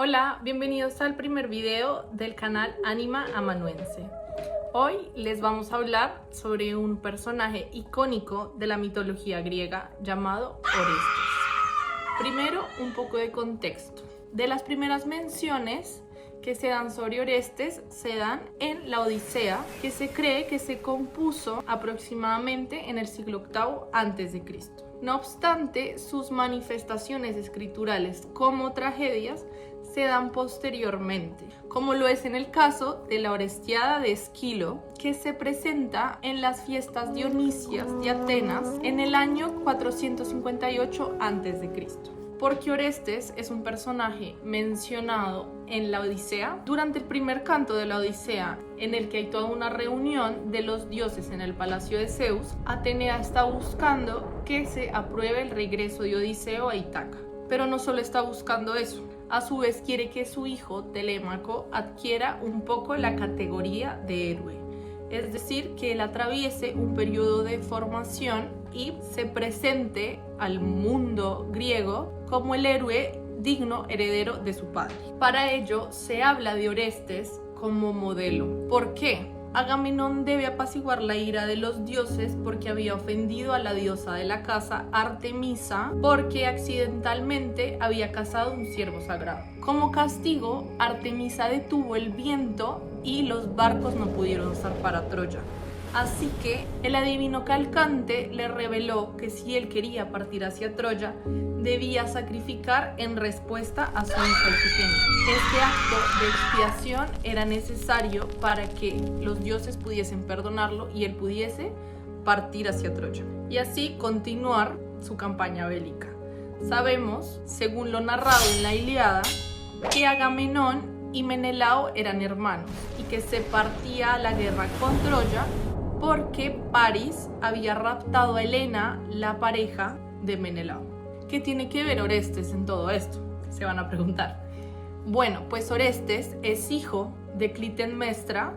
Hola, bienvenidos al primer video del canal Anima Amanuense. Hoy les vamos a hablar sobre un personaje icónico de la mitología griega llamado Orestes. Primero, un poco de contexto. De las primeras menciones que se dan sobre Orestes se dan en la Odisea, que se cree que se compuso aproximadamente en el siglo VIII a.C. No obstante, sus manifestaciones escriturales como tragedias se dan posteriormente, como lo es en el caso de la Orestiada de Esquilo, que se presenta en las fiestas dionisias de Atenas en el año 458 a.C. Porque Orestes es un personaje mencionado en la Odisea. Durante el primer canto de la Odisea, en el que hay toda una reunión de los dioses en el palacio de Zeus, Atenea está buscando que se apruebe el regreso de Odiseo a Ítaca. Pero no solo está buscando eso, a su vez quiere que su hijo Telémaco adquiera un poco la categoría de héroe, es decir, que él atraviese un periodo de formación y se presente al mundo griego como el héroe digno heredero de su padre. Para ello se habla de Orestes como modelo. ¿Por qué? Agamenón debe apaciguar la ira de los dioses porque había ofendido a la diosa de la casa, Artemisa, porque accidentalmente había cazado un ciervo sagrado. Como castigo, Artemisa detuvo el viento y los barcos no pudieron zarpar a Troya. Así que el adivino Calcante le reveló que si él quería partir hacia Troya, debía sacrificar en respuesta a su hija Ifigenia. Este acto de expiación era necesario para que los dioses pudiesen perdonarlo y él pudiese partir hacia Troya y así continuar su campaña bélica. Sabemos, según lo narrado en la Ilíada, que Agamenón y Menelao eran hermanos y que se partía a la guerra con Troya porque Paris había raptado a Helena, la pareja de Menelao. ¿Qué tiene que ver Orestes en todo esto? Se van a preguntar. Bueno, pues Orestes es hijo de Clitemnestra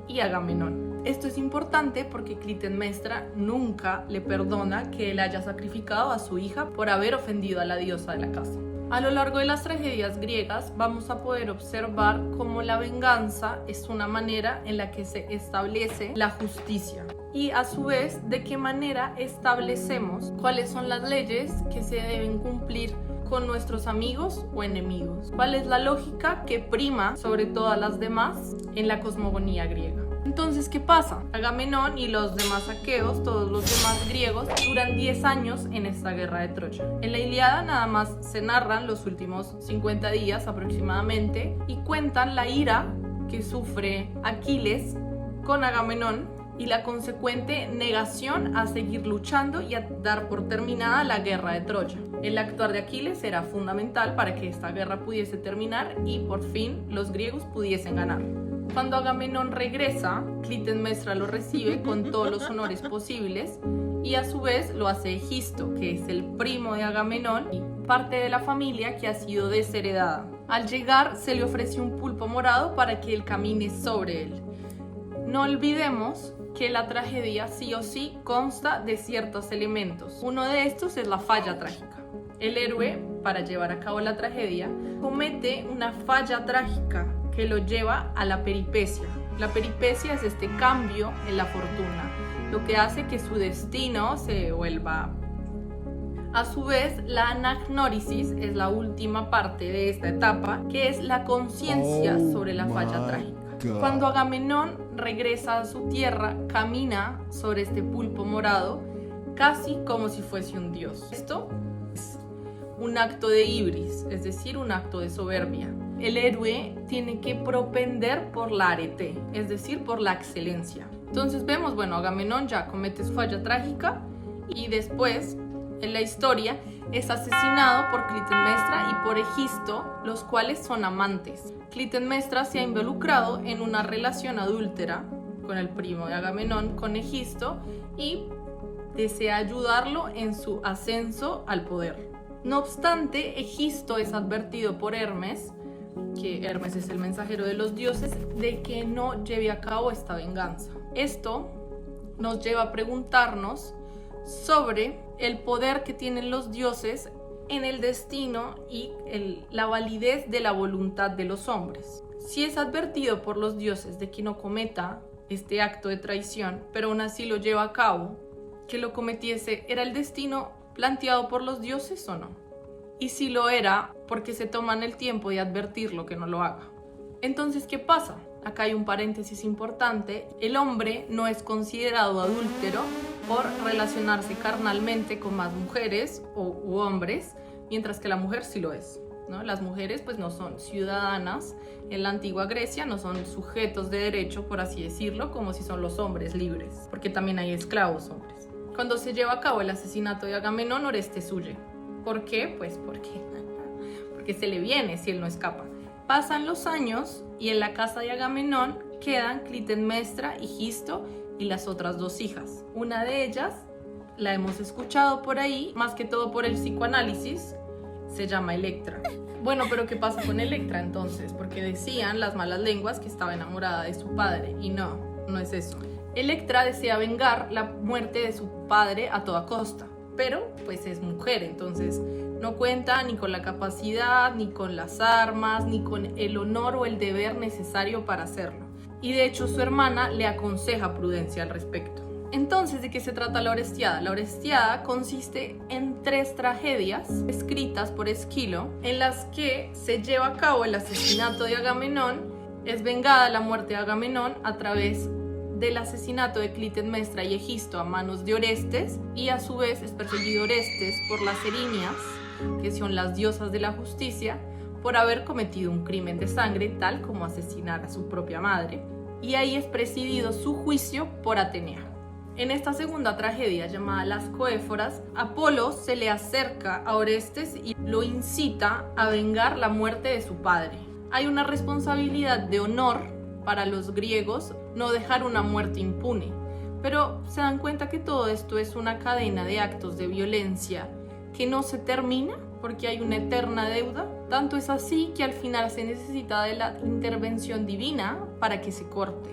y Agamenón. Esto es importante porque Clitemnestra nunca le perdona que él haya sacrificado a su hija por haber ofendido a la diosa de la casa. A lo largo de las tragedias griegas vamos a poder observar cómo la venganza es una manera en la que se establece la justicia y a su vez de qué manera establecemos cuáles son las leyes que se deben cumplir con nuestros amigos o enemigos. ¿Cuál es la lógica que prima sobre todas las demás en la cosmogonía griega? Entonces, ¿qué pasa? Agamenón y los demás aqueos, todos los demás griegos, duran 10 años en esta guerra de Troya. En la Ilíada nada más se narran los últimos 50 días aproximadamente y cuentan la ira que sufre Aquiles con Agamenón y la consecuente negación a seguir luchando y a dar por terminada la guerra de Troya. El actuar de Aquiles era fundamental para que esta guerra pudiese terminar y por fin los griegos pudiesen ganar. Cuando Agamenón regresa, Clitemnestra lo recibe con todos los honores posibles y a su vez lo hace Egisto, que es el primo de Agamenón y parte de la familia que ha sido desheredada. Al llegar se le ofrece un pulpo morado para que él camine sobre él. No olvidemos que la tragedia sí o sí consta de ciertos elementos. Uno de estos es la falla trágica. El héroe, para llevar a cabo la tragedia, comete una falla trágica que lo lleva a la peripecia. La peripecia es este cambio en la fortuna, lo que hace que su destino se vuelva. A su vez, la anagnórisis es la última parte de esta etapa, que es la conciencia sobre la falla trágica. Cuando Agamenón regresa a su tierra, camina sobre este pulpo morado, casi como si fuese un dios. Esto es un acto de ibris, es decir, un acto de soberbia. El héroe tiene que propender por la arete, es decir, por la excelencia. Entonces vemos, Agamenón ya comete su falla trágica y después, en la historia, es asesinado por Clitemnestra y por Egisto, los cuales son amantes. Clitemnestra se ha involucrado en una relación adúltera con el primo de Agamenón, con Egisto, y desea ayudarlo en su ascenso al poder. No obstante, Egisto es advertido por Hermes, que Hermes es el mensajero de los dioses, de que no lleve a cabo esta venganza. Esto nos lleva a preguntarnos sobre el poder que tienen los dioses en el destino y la validez de la voluntad de los hombres. Si es advertido por los dioses de que no cometa este acto de traición, pero aún así lo lleva a cabo, que lo cometiese, ¿era el destino planteado por los dioses o no? Y si lo era, ¿por qué se toman el tiempo de advertirlo que no lo haga? Entonces, ¿qué pasa? Acá hay un paréntesis importante. El hombre no es considerado adúltero por relacionarse carnalmente con más mujeres u hombres, mientras que la mujer sí lo es, ¿no? Las mujeres pues no son ciudadanas en la antigua Grecia, no son sujetos de derecho, por así decirlo, como si son los hombres libres, porque también hay esclavos hombres. Cuando se lleva a cabo el asesinato de Agamenón, Orestes huye. ¿Por qué? Pues porque se le viene si él no escapa. Pasan los años y en la casa de Agamenón quedan Clitemnestra, Egisto y las otras dos hijas. Una de ellas la hemos escuchado por ahí, más que todo por el psicoanálisis, se llama Electra. Bueno, pero ¿qué pasa con Electra entonces? Porque decían las malas lenguas que estaba enamorada de su padre y no es eso. Electra desea vengar la muerte de su padre a toda costa, pero pues es mujer, entonces no cuenta ni con la capacidad, ni con las armas, ni con el honor o el deber necesario para hacerlo. Y de hecho su hermana le aconseja prudencia al respecto. Entonces, ¿de qué se trata la Orestiada? La Orestiada consiste en 3 tragedias escritas por Esquilo, en las que se lleva a cabo el asesinato de Agamenón, es vengada la muerte de Agamenón a través del asesinato de Clitemnestra y Egisto a manos de Orestes, y a su vez es perseguido Orestes por las Erinias, que son las diosas de la justicia, por haber cometido un crimen de sangre, tal como asesinar a su propia madre, y ahí es presidido su juicio por Atenea. En esta segunda tragedia, llamada Las Coéforas, Apolo se le acerca a Orestes y lo incita a vengar la muerte de su padre. Hay una responsabilidad de honor para los griegos no dejar una muerte impune, pero se dan cuenta que todo esto es una cadena de actos de violencia que no se termina porque hay una eterna deuda. Tanto es así que al final se necesita de la intervención divina para que se corte.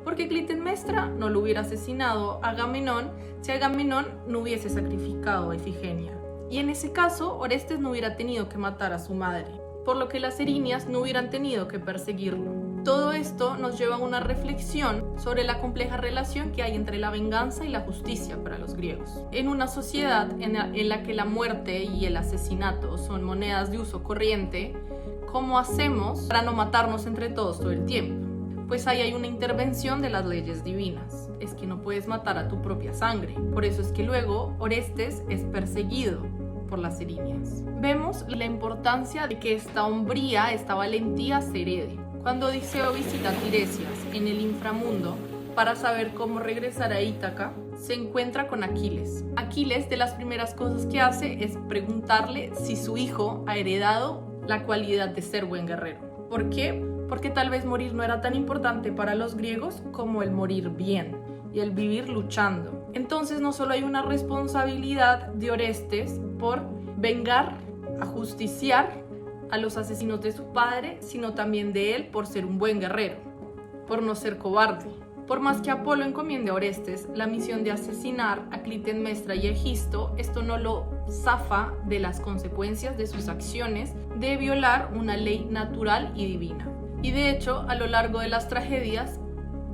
Porque Clitemnestra no lo hubiera asesinado a Agamenón si Agamenón no hubiese sacrificado a Ifigenia. Y en ese caso, Orestes no hubiera tenido que matar a su madre, por lo que las Erinias no hubieran tenido que perseguirlo. Todo esto nos lleva a una reflexión sobre la compleja relación que hay entre la venganza y la justicia para los griegos. En una sociedad en la que la muerte y el asesinato son monedas de uso corriente, ¿cómo hacemos para no matarnos entre todos todo el tiempo? Pues ahí hay una intervención de las leyes divinas. Es que no puedes matar a tu propia sangre. Por eso es que luego Orestes es perseguido por las Erinias. Vemos la importancia de que esta hombría, esta valentía se herede. Cuando Odiseo visita Tiresias en el inframundo para saber cómo regresar a Ítaca, se encuentra con Aquiles. Aquiles, de las primeras cosas que hace es preguntarle si su hijo ha heredado la cualidad de ser buen guerrero. ¿Por qué? Porque tal vez morir no era tan importante para los griegos como el morir bien y el vivir luchando. Entonces no solo hay una responsabilidad de Orestes por vengar, ajusticiar a los asesinos de su padre, sino también de él por ser un buen guerrero, por no ser cobarde. Por más que Apolo encomiende a Orestes la misión de asesinar a Clitemnestra y Egisto, esto no lo zafa de las consecuencias de sus acciones de violar una ley natural y divina. Y de hecho, a lo largo de las tragedias,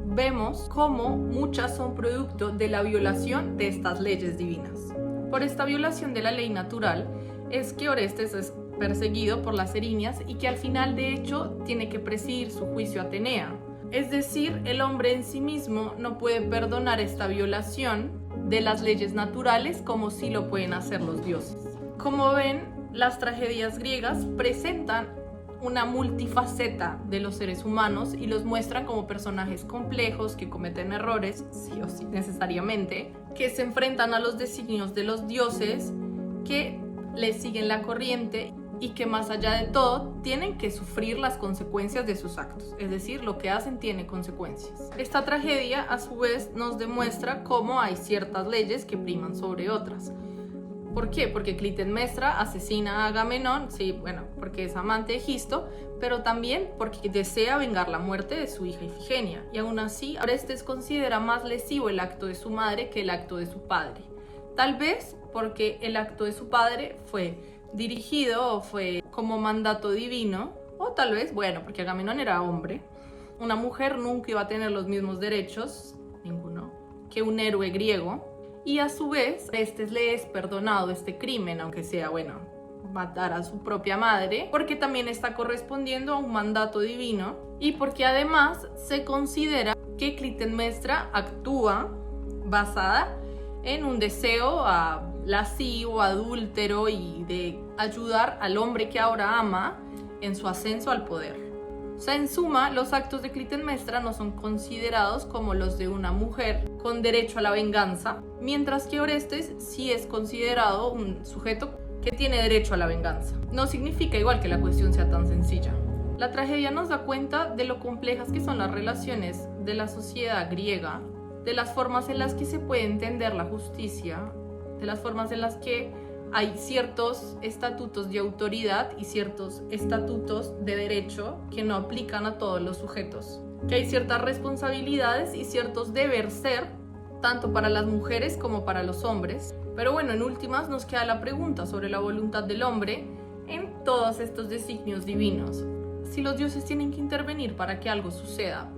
vemos cómo muchas son producto de la violación de estas leyes divinas. Por esta violación de la ley natural es que Orestes es perseguido por las Erinias y que al final de hecho tiene que presidir su juicio a Atenea. Es decir, el hombre en sí mismo no puede perdonar esta violación de las leyes naturales como sí lo pueden hacer los dioses. Como ven, las tragedias griegas presentan una multifaceta de los seres humanos y los muestran como personajes complejos que cometen errores, sí o sí necesariamente, que se enfrentan a los designios de los dioses, que les siguen la corriente y que más allá de todo tienen que sufrir las consecuencias de sus actos, es decir, lo que hacen tiene consecuencias. Esta tragedia a su vez nos demuestra cómo hay ciertas leyes que priman sobre otras. ¿Por qué? Porque Clitemnestra asesina a Agamenón, sí, bueno, porque es amante de Egisto, pero también porque desea vengar la muerte de su hija Ifigenia, y aún así Orestes considera más lesivo el acto de su madre que el acto de su padre. Tal vez porque el acto de su padre fue dirigido o fue como mandato divino, o tal vez, bueno, porque Agamenón era hombre, una mujer nunca iba a tener los mismos derechos, ninguno, que un héroe griego, y a su vez, le es perdonado este crimen, aunque sea, bueno, matar a su propia madre, porque también está correspondiendo a un mandato divino y porque además se considera que Clitemnestra actúa basada en un deseo lascivo, adúltero y de ayudar al hombre que ahora ama en su ascenso al poder. O sea, en suma, los actos de Clitemnestra no son considerados como los de una mujer con derecho a la venganza, mientras que Orestes sí es considerado un sujeto que tiene derecho a la venganza. No significa igual que la cuestión sea tan sencilla. La tragedia nos da cuenta de lo complejas que son las relaciones de la sociedad griega, de las formas en las que se puede entender la justicia, de las formas en las que hay ciertos estatutos de autoridad y ciertos estatutos de derecho que no aplican a todos los sujetos, que hay ciertas responsabilidades y ciertos deber ser, tanto para las mujeres como para los hombres. Pero bueno, en últimas nos queda la pregunta sobre la voluntad del hombre en todos estos designios divinos. Si los dioses tienen que intervenir para que algo suceda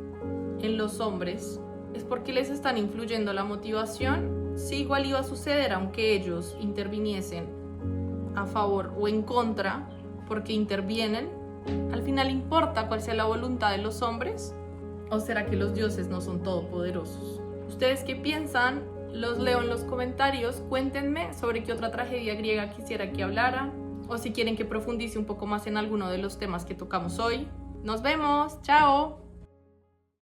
en los hombres, ¿es porque les están influyendo la motivación? Si igual iba a suceder aunque ellos interviniesen a favor o en contra, porque intervienen, ¿al final importa cuál sea la voluntad de los hombres? ¿O será que los dioses no son todopoderosos? ¿Ustedes qué piensan? Los leo en los comentarios. Cuéntenme sobre qué otra tragedia griega quisiera que hablara, o si quieren que profundice un poco más en alguno de los temas que tocamos hoy. ¡Nos vemos! ¡Chao!